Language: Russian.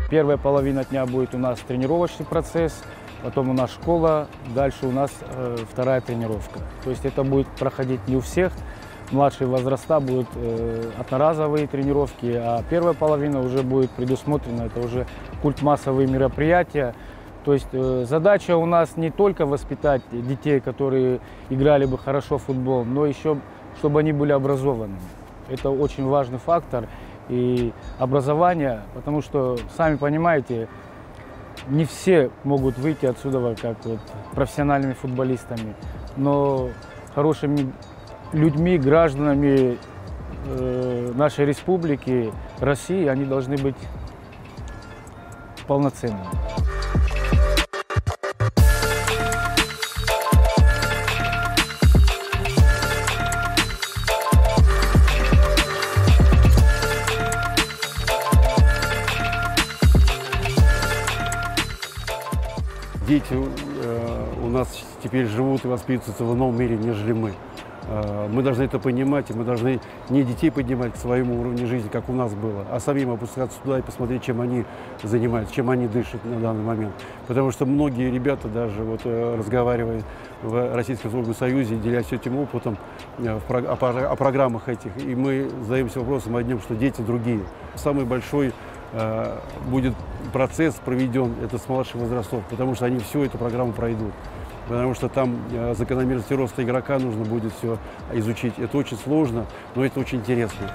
Первая половина дня будет у нас тренировочный процесс, потом у нас школа, дальше у нас вторая тренировка. То есть это будет проходить не у всех, младшие возраста будут одноразовые тренировки, а первая половина уже будет предусмотрена, это уже культмассовые мероприятия. То есть задача у нас не только воспитать детей, которые играли бы хорошо в футбол, но еще, чтобы они были образованными. Это очень важный фактор. И образование, потому что, сами понимаете, не все могут выйти отсюда как вот профессиональными футболистами, но хорошими людьми, гражданами нашей республики, России, они должны быть полноценными. Дети у нас теперь живут и воспитываются в ином мире, нежели мы. Мы должны это понимать, и мы должны не детей поднимать к своему уровню жизни, как у нас было, а самим опускаться туда и посмотреть, чем они занимаются, чем они дышат на данный момент. Потому что многие ребята, даже вот разговаривая в Российском футбольном союзе, делясь этим опытом о программах этих, и мы задаемся вопросом одним, что дети другие. Самый большой будет процесс проведен, это с младших возрастов, потому что они всю эту программу пройдут. Потому что там закономерности роста игрока нужно будет все изучить. Это очень сложно, но это очень интересно.